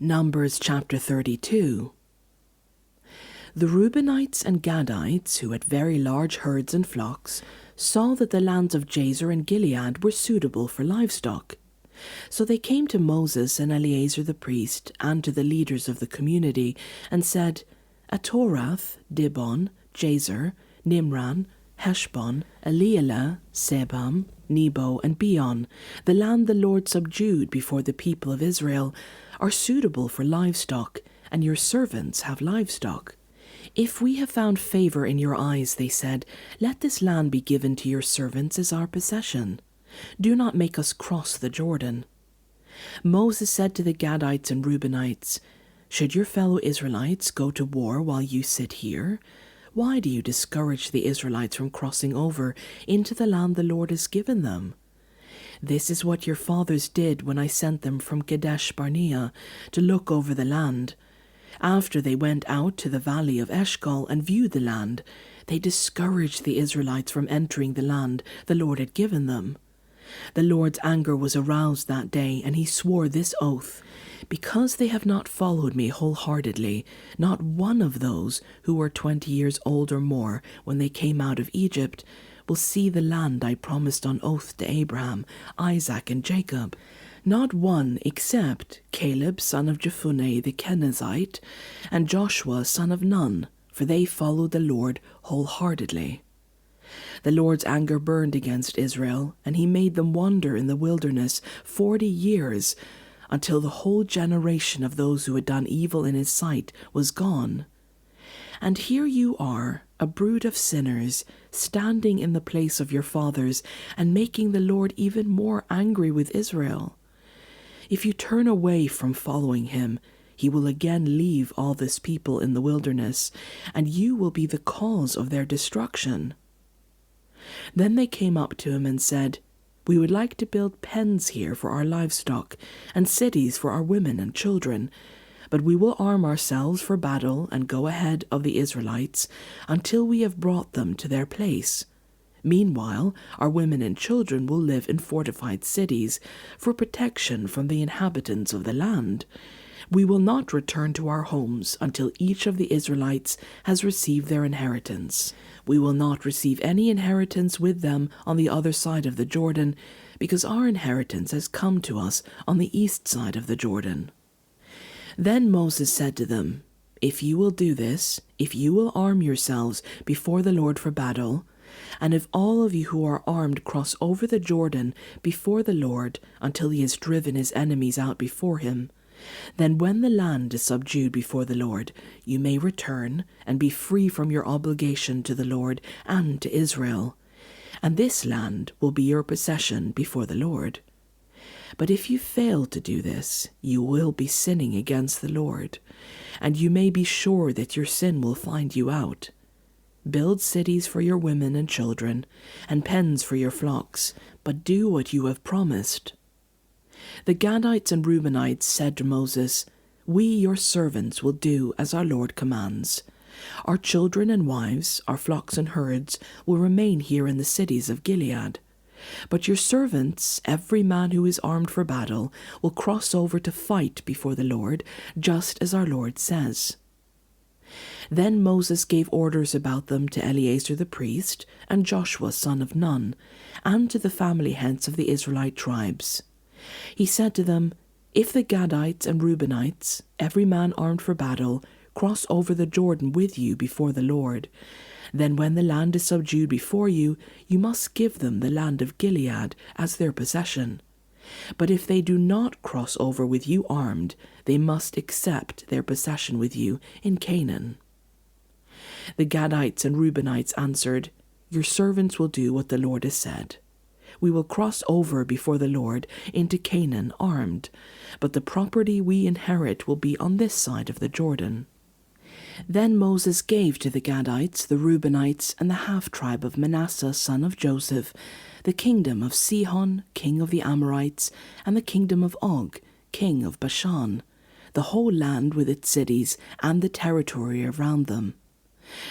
Numbers chapter 32. The Reubenites and Gadites, who had very large herds and flocks, saw that the lands of Jazer and Gilead were suitable for livestock. So they came to Moses and Eleazar the priest and to the leaders of the community and said, Atorath, Dibon, Jazer, Nimran, Heshbon, Elealeh, Sebam, Nebo, and Beon, the land the Lord subdued before the people of Israel, are suitable for livestock, and your servants have livestock. If we have found favor in your eyes, they said, let this land be given to your servants as our possession. Do not make us cross the Jordan. Moses said to the Gadites and Reubenites, should your fellow Israelites go to war while you sit here? Why do you discourage the Israelites from crossing over into the land the Lord has given them? This is what your fathers did when I sent them from Kadesh Barnea to look over the land. After they went out to the valley of Eshcol and viewed the land, they discouraged the Israelites from entering the land the Lord had given them. The Lord's anger was aroused that day, and he swore this oath, because they have not followed me wholeheartedly, not one of those who were 20 years old or more when they came out of Egypt will see the land I promised on oath to Abraham, Isaac, and Jacob. Not one except Caleb son of Jephunneh the Kenizzite, and Joshua son of Nun, for they followed the Lord wholeheartedly. The Lord's anger burned against Israel, and he made them wander in the wilderness 40 years, until the whole generation of those who had done evil in his sight was gone. And here you are, a brood of sinners, standing in the place of your fathers, and making the Lord even more angry with Israel. If you turn away from following him, he will again leave all this people in the wilderness, and you will be the cause of their destruction. Then they came up to him and said, we would like to build pens here for our livestock, and cities for our women and children, but we will arm ourselves for battle and go ahead of the Israelites until we have brought them to their place. Meanwhile, our women and children will live in fortified cities for protection from the inhabitants of the land. We will not return to our homes until each of the Israelites has received their inheritance. We will not receive any inheritance with them on the other side of the Jordan, because our inheritance has come to us on the east side of the Jordan. Then Moses said to them, if you will do this, if you will arm yourselves before the Lord for battle, and if all of you who are armed cross over the Jordan before the Lord until he has driven his enemies out before him, then when the land is subdued before the Lord, you may return and be free from your obligation to the Lord and to Israel, and this land will be your possession before the Lord. But if you fail to do this, you will be sinning against the Lord, and you may be sure that your sin will find you out. Build cities for your women and children, and pens for your flocks, but do what you have promised. The Gadites and Reubenites said to Moses, we, your servants, will do as our Lord commands. Our children and wives, our flocks and herds, will remain here in the cities of Gilead. But your servants, every man who is armed for battle, will cross over to fight before the Lord, just as our Lord says. Then Moses gave orders about them to Eleazar the priest and Joshua son of Nun, and to the family heads of the Israelite tribes. He said to them, if the Gadites and Reubenites, every man armed for battle, cross over the Jordan with you before the Lord, then when the land is subdued before you, you must give them the land of Gilead as their possession. But if they do not cross over with you armed, they must accept their possession with you in Canaan. The Gadites and Reubenites answered, your servants will do what the Lord has said. We will cross over before the Lord into Canaan armed, but the property we inherit will be on this side of the Jordan. Then Moses gave to the Gadites, the Reubenites, and the half-tribe of Manasseh son of Joseph, the kingdom of Sihon, king of the Amorites, and the kingdom of Og, king of Bashan, the whole land with its cities and the territory around them.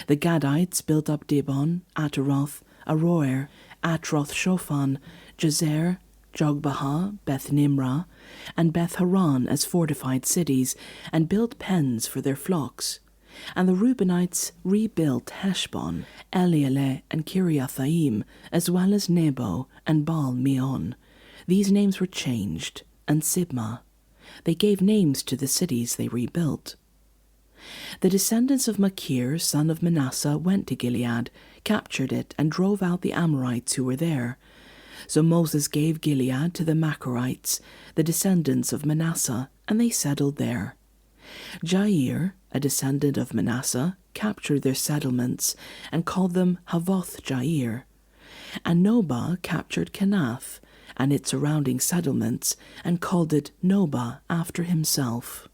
The Gadites built up Dibon, Ataroth, Aroer, Atroth-Shophan, Jazer, Jogbehah, Beth Nimrah, and Beth Haran as fortified cities, and built pens for their flocks. And the Reubenites rebuilt Heshbon, Elealeh, and Kiriathaim, as well as Nebo and Baal-meon. These names were changed, and Sibmah. They gave names to the cities they rebuilt. The descendants of Machir, son of Manasseh, went to Gilead, captured it, and drove out the Amorites who were there. So Moses gave Gilead to the Machirites, the descendants of Manasseh, and they settled there. Jair, a descendant of Manasseh, captured their settlements and called them Havoth Jair. And Nobah captured Kenath and its surrounding settlements and called it Nobah after himself.